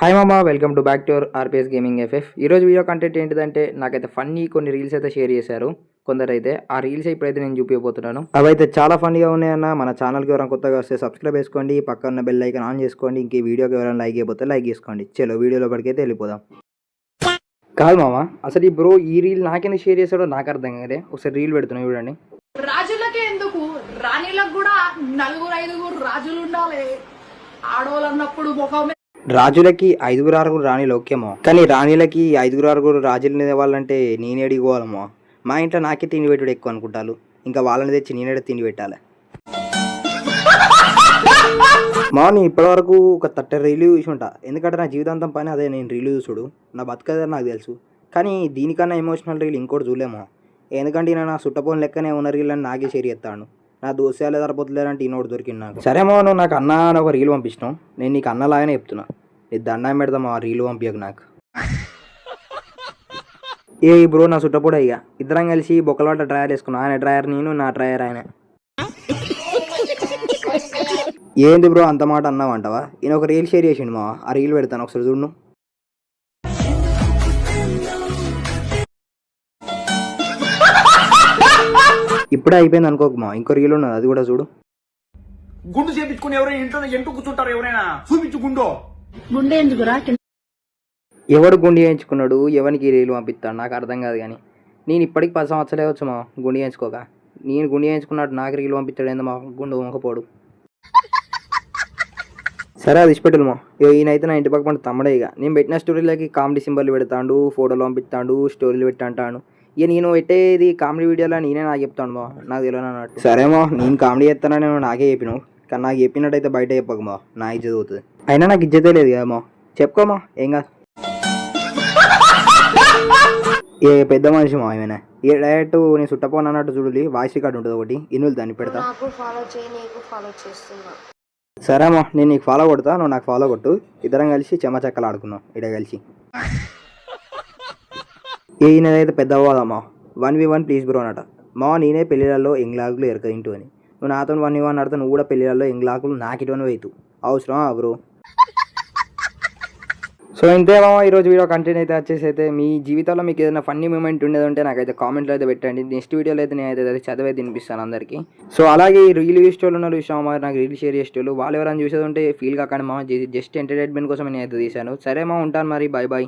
Hi మామా, welcome to back to your RPS gaming FF. ఈరోజు video content ఏంటిదంటే నాకైతే ఫన్నీ కొన్ని రీల్స్ అయితే షేర్ చేశారు కొందరైతే. ఆ రీల్స్ ఇప్పుడైతే నేను చూపించబోతున్నాను. అవైతే చాలా ఫన్నీగా ఉన్నాయన్న. మన ఛానల్కి ఎవరైనా కొత్తగా వస్తే సబ్స్క్రైబ్ చేసుకోండి, పక్కన బెల్ ఐకాన్ ఆన్ చేసుకోండి. ఇంక ఈ వీడియోకి ఎవరైనా లైక్ చేయబోతే లైక్ చేసుకోండి. చలో వీడియోలో పడికైతే వెళ్ళిపోదాం. కాదు మామ, అసలు ఈ బ్రో ఈ రీల్ నాకెందుకు షేర్ చేశాడో నాకు అర్థం కాదే. ఒకసారి రీల్ పెడుతున్నా చూడండి. రాజులకే ఎందుకు, రాణిలకు కూడా నలుగురు ఐదుగురు రాజులు ఉండాలి. ఆడవాళ్ళన్నప్పుడు ముఖమే. రాజులకి 5-6 రాణిలు ఓకేమో, కానీ రాణిలకి 5-6 రాజులు వాళ్ళంటే నేనే అడిగిపోవాలమ్మో. మా ఇంట్లో నాకే తిండి పెట్టుడు ఎక్కువ అనుకుంటారు, ఇంకా వాళ్ళని తెచ్చి నేనే తిండి పెట్టాలి. నేను ఇప్పటివరకు ఒక 30 రీలు చూసి ఉంటా. ఎందుకంటే నా జీవితాంతం పని అదే, నేను రీలు చూసుడు నా బతుకదే నాకు తెలుసు. కానీ దీనికన్నా ఎమోషనల్ రీల్ ఇంకోటి చూడలేమో. ఎందుకంటే నేను నా సుట్టపోని లెక్కనే ఉన్న రీల్ అని నాకే షేర్ చేస్తాను. నా దోస్తాలే సరిపోతులేదంటే ఈనోడు దొరికింది నాకు. సరేమో, నువ్వు నాకు అన్న అని ఒక రీల్ పంపించినావు, నేను నీకు అన్నలాగానే చెప్తున్నా. నీ దండం పెడదాం ఆ రీల్ పంపించకు నాకు. బ్రో నా సుట్టపోడు ఇక ఇద్దరం కలిసి బొక్కలవాట డ్రైయర్ వేసుకున్నాం. ఆయన డ్రైయర్ నేను, నా డ్రైయర్ ఆయన. ఏంది బ్రో అంత మాట అన్నావంటావా? ఈయన ఒక రీల్ షేర్ చేసిండు మా, ఆ రీల్ పెడతాను ఒకసారి చూడు. ఇప్పుడే అయిపోయింది అనుకోకమా, ఇంకో రీల్ ఉన్నది, అది కూడా చూడు. గుండు చేపించుకుని ఎవరైనా ఇంట్లో ఎంటూ కూర్చుంటారు, ఎవరైనా చూపించు గుండో. గుండె ఎందుకురా? ఎవడు గుండి చేయించుకున్నాడు, ఎవరికి రీలు పంపిస్తాడు నాకు అర్థం కాదు. కానీ నేను ఇప్పటికి 10 సంవత్సరాలే వచ్చు మా గుండి చేయించుకోక. నేను గుండి చేయించుకున్నాడు, నాకు రీలు పంపిస్తాడు ఏందో మా గుండు వంకపోడు. సరే అది ఇష్టపెట్టులు మా. ఈయనైతే నా ఇంటి పక్క పంట తమ్ముడే. ఇక నేను పెట్టిన స్టోరీలకి కామెడీ సింబల్ పెడతాడు, ఫోటోలు పంపిస్తాడు, స్టోరీలు పెట్టంటాడు. ఇక నేను పెట్టేది కామెడీ వీడియోలో నేనే నాకు చెప్తాను మా, నాకు తెలియదు అన్నట్టు. సరేమో, నేను కామెడీ చేస్తానని నేను నాకే చెప్పినావు, కానీ నాకు చెప్పినట్టయితే బయట చెప్పకమా, నా ఇజ్జత్ అవుతుంది. అయినా నాకు ఇజ్జతే లేదు కదమ్మా, చెప్పుకోమా ఏం కాదు. పెద్ద మనిషి మా ఏమైనా డైరెక్ట్ నేను చుట్టపోను అన్నట్టు చూడాలి. వాయిస్ రికార్డు ఉంటుంది ఒకటి, ఇన్నులు దాన్ని పెడతా. సరేమా, నేను నీకు ఫాలో కొడతా, నువ్వు నాకు ఫాలో కొట్టు. ఇద్దరం కలిసి చెమ్మచెక్కలు ఆడుకుందాం ఇడ కలిసి. ఈయనదైతే పెద్ద అవ్వదమ్మా. 1v1 please bro అనట. నేనే పెళ్ళిళ్ళలో ఎంగ్లాకులు ఎరకదింటూ అని. నువ్వు నాతో 1v1 ఆడితే నువ్వు కూడా పెళ్ళిళ్ళలో ఎంగ్లాకులు నాకిటోని అవుతూ అవసరమా బ్రో? సో ఇంతే మామ, ఈరోజు వీడియో కంటెంట్ అయితే వచ్చేసి అయితే మీ జీవితంలో మీకు ఏదైనా ఫన్నీ మూమెంట్ ఉండేది ఉంటే నాకైతే కామెంట్లో అయితే పెట్టండి. నెక్స్ట్ వీడియోలో అయితే నేనైతే అది చదివే తినిపిస్తాను అందరికీ. సో అలాగే ఈ రీల్ చూసేటోళ్ళు ఉన్నారు చూసామా, మరి నాకు రీల్ షేర్ చేసేటోళ్ళు వాళ్ళు ఎవరైనా చూసేది ఉంటే ఫీల్ కాకండి మా, జస్ట్ ఎంటర్టైన్మెంట్ కోసం నేను అయితే తీశాను. సరే మా, ఉంటాను మరి, బాయ్ బాయ్.